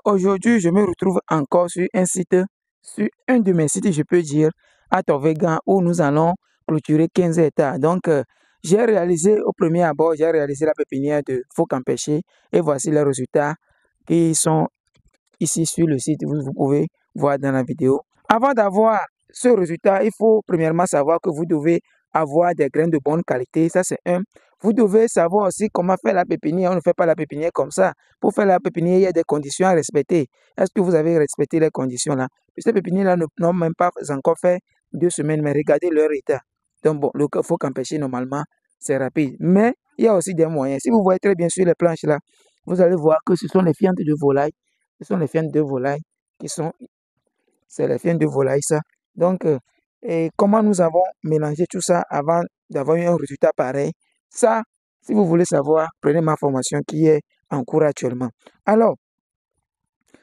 Aujourd'hui, je me retrouve encore sur un site, sur un de mes sites, je peux dire, à Torvegan, où nous allons clôturer 15 hectares. Donc, j'ai réalisé au premier abord, j'ai réalisé la pépinière de faux campéché et voici les résultats qui sont ici sur le site. Vous pouvez voir dans la vidéo. Avant d'avoir ce résultat, il faut premièrement savoir que vous devez avoir des graines de bonne qualité. Ça, c'est un. Vous devez savoir aussi comment faire la pépinière. On ne fait pas la pépinière comme ça. Pour faire la pépinière, il y a des conditions à respecter. Est-ce que vous avez respecté les conditions là? Ces pépinières-là n'ont même pas encore fait 2 semaines, mais regardez leur état. Donc, bon, le faut qu'empêcher normalement, c'est rapide. Mais il y a aussi des moyens. Si vous voyez très bien sur les planches là, vous allez voir que ce sont les fientes de volaille. Ce sont les fientes de volaille qui sont. C'est les fientes de volaille, ça. Donc, et comment nous avons mélangé tout ça avant d'avoir eu un résultat pareil? Ça, si vous voulez savoir, prenez ma formation qui est en cours actuellement. Alors,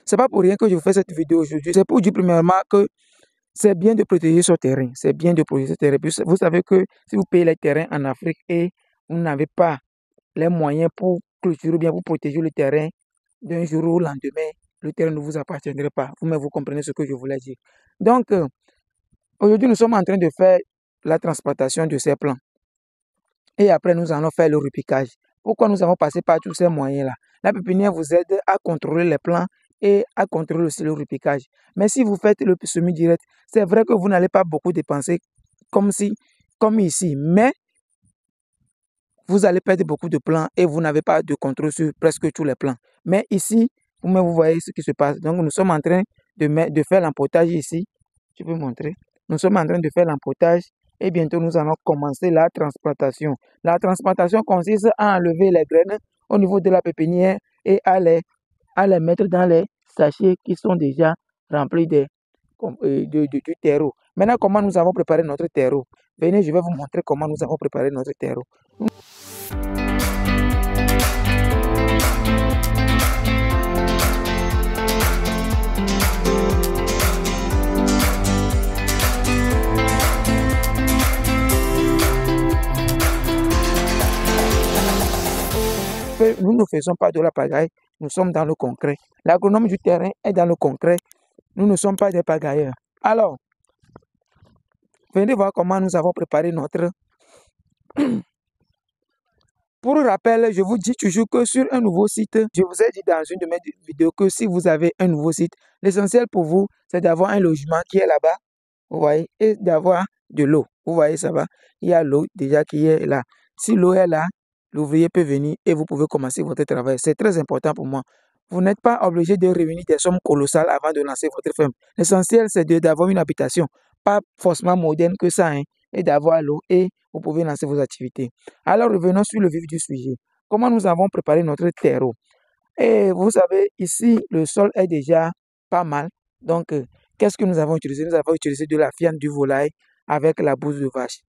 c'est pas pour rien que je vous fais cette vidéo aujourd'hui. C'est pour dire premièrement que c'est bien de protéger son terrain. C'est bien de protéger son terrain. Vous savez que si vous payez les terrains en Afrique et vous n'avez pas les moyens pour clôturer bien, pour protéger le terrain, d'un jour au lendemain, le terrain ne vous appartiendrait pas. Vous-même, vous comprenez ce que je voulais dire. Donc, aujourd'hui, nous sommes en train de faire la transplantation de ces plants. Et après, nous allons faire le repiquage. Pourquoi nous avons passé par tous ces moyens-là? La pépinière vous aide à contrôler les plants et à contrôler aussi le repiquage. Mais si vous faites le semis direct, c'est vrai que vous n'allez pas beaucoup dépenser comme ici. Mais vous allez perdre beaucoup de plants et vous n'avez pas de contrôle sur presque tous les plants. Mais ici, vous voyez ce qui se passe. Donc, nous sommes en train de faire l'empotage ici. Je peux montrer. Nous sommes en train de faire l'empotage et bientôt nous allons commencer la transplantation. La transplantation consiste à enlever les graines au niveau de la pépinière et à les mettre dans les sachets qui sont déjà remplis du terreau. Maintenant, comment nous avons préparé notre terreau? Venez, je vais vous montrer comment nous avons préparé notre terreau. Nous ne faisons pas de la pagaille, nous sommes dans le concret. L'agronome du terrain est dans le concret. Nous ne sommes pas des pagailleurs. Alors, venez voir comment nous avons préparé notre. Pour rappel, je vous dis toujours que sur un nouveau site, je vous ai dit dans une de mes vidéos que si vous avez un nouveau site, l'essentiel pour vous, c'est d'avoir un logement qui est là-bas, vous voyez, et d'avoir de l'eau. Vous voyez, ça va. Il y a l'eau déjà qui est là. Si l'eau est là, l'ouvrier peut venir et vous pouvez commencer votre travail. C'est très important pour moi. Vous n'êtes pas obligé de réunir des sommes colossales avant de lancer votre ferme. L'essentiel, c'est d'avoir une habitation, pas forcément moderne que ça, hein, et d'avoir l'eau et vous pouvez lancer vos activités. Alors, revenons sur le vif du sujet. Comment nous avons préparé notre terreau? Et vous savez, ici, le sol est déjà pas mal. Donc, qu'est-ce que nous avons utilisé? Nous avons utilisé de la fiente du volaille avec la bouse de vache.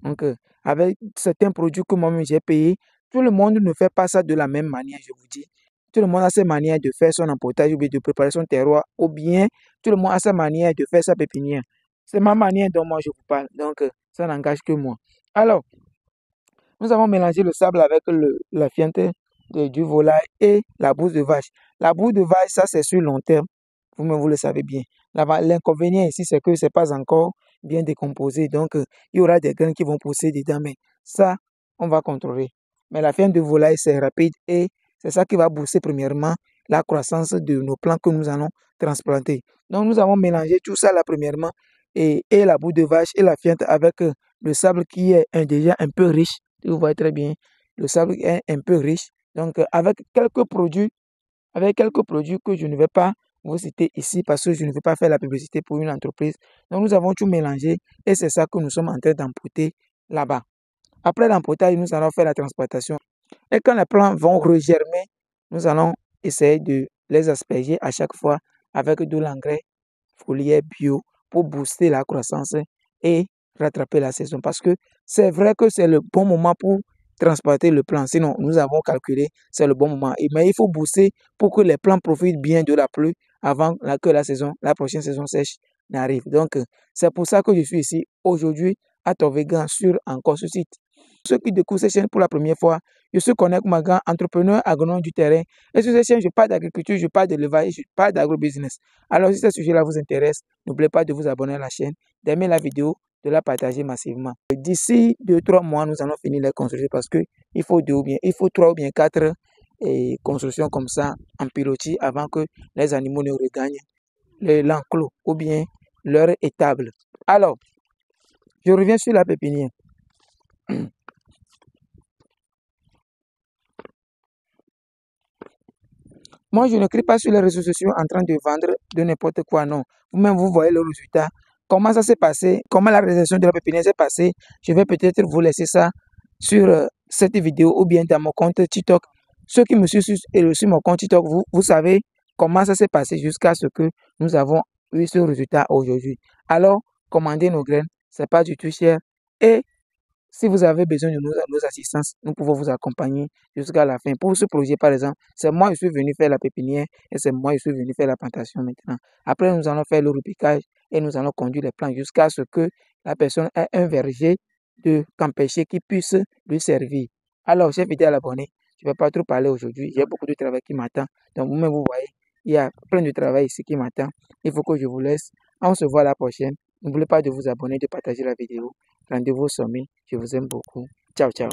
Donc, avec certains produits que moi-même j'ai payé, tout le monde ne fait pas ça de la même manière, je vous dis. Tout le monde a sa manière de faire son empotage ou bien de préparer son terroir, ou bien tout le monde a sa manière de faire sa pépinière. C'est ma manière dont moi je vous parle, donc ça n'engage que moi. Alors, nous avons mélangé le sable avec la fiente du volaille et la bouse de vache. La bouse de vache, ça c'est sur long terme, vous le savez bien. L'inconvénient ici, c'est que ce n'est pas encore bien décomposé, donc il y aura des graines qui vont pousser dedans, mais ça, on va contrôler. Mais la fiente de volaille, c'est rapide et c'est ça qui va booster premièrement la croissance de nos plants que nous allons transplanter. Donc, nous avons mélangé tout ça là premièrement et la boue de vache et la fiente avec le sable qui est déjà un peu riche. Vous voyez très bien, le sable est un peu riche. Donc, avec quelques produits que je ne vais pas vous citer ici parce que je ne veux pas faire la publicité pour une entreprise. Donc, nous avons tout mélangé et c'est ça que nous sommes en train d'empoter là-bas. Après l'empotage, nous allons faire la transplantation. Et quand les plants vont regermer, nous allons essayer de les asperger à chaque fois avec de l'engrais foliaire bio pour booster la croissance et rattraper la saison. Parce que c'est vrai que c'est le bon moment pour transplanter le plant. Sinon, nous avons calculé, c'est le bon moment. Mais il faut booster pour que les plants profitent bien de la pluie avant que la prochaine saison sèche n'arrive. Donc, c'est pour ça que je suis ici aujourd'hui à Torvegan sur encore ce site. Ceux qui découvrent cette chaîne pour la première fois, je suis Connect Magan, entrepreneur agronome du terrain. Et sur cette chaîne, je parle d'agriculture, je parle d'élevage, je parle d'agrobusiness. Alors, si ce sujet-là vous intéresse, n'oubliez pas de vous abonner à la chaîne, d'aimer la vidéo, de la partager massivement. D'ici 2-3 mois, nous allons finir les constructions parce qu'il faut 3 ou bien 4 constructions comme ça en pilotis avant que les animaux ne regagnent l'enclos ou bien leur étable. Alors, je reviens sur la pépinière. Moi, je ne crie pas sur les réseaux sociaux en train de vendre de n'importe quoi, non. Vous-même, vous voyez le résultat. Comment ça s'est passé, comment la réalisation de la pépinière s'est passée. Je vais peut-être vous laisser ça sur cette vidéo ou bien dans mon compte TikTok. Ceux qui me suivent sur mon compte TikTok, vous savez comment ça s'est passé jusqu'à ce que nous avons eu ce résultat aujourd'hui. Alors, commandez nos graines, ce n'est pas du tout cher. Et si vous avez besoin de nos assistances, nous pouvons vous accompagner jusqu'à la fin. Pour ce projet, par exemple, c'est moi qui suis venu faire la pépinière et c'est moi qui suis venu faire la plantation maintenant. Après, nous allons faire le repiquage et nous allons conduire les plants jusqu'à ce que la personne ait un verger de campécher qui puisse lui servir. Alors, chers fidèles abonnés, je ne vais pas trop parler aujourd'hui. J'ai beaucoup de travail qui m'attend. Donc, vous-même, vous voyez, il y a plein de travail ici qui m'attend. Il faut que je vous laisse. On se voit la prochaine. N'oubliez pas de vous abonner, de partager la vidéo. Rendez-vous au sommet. Je vous aime beaucoup. Ciao, ciao.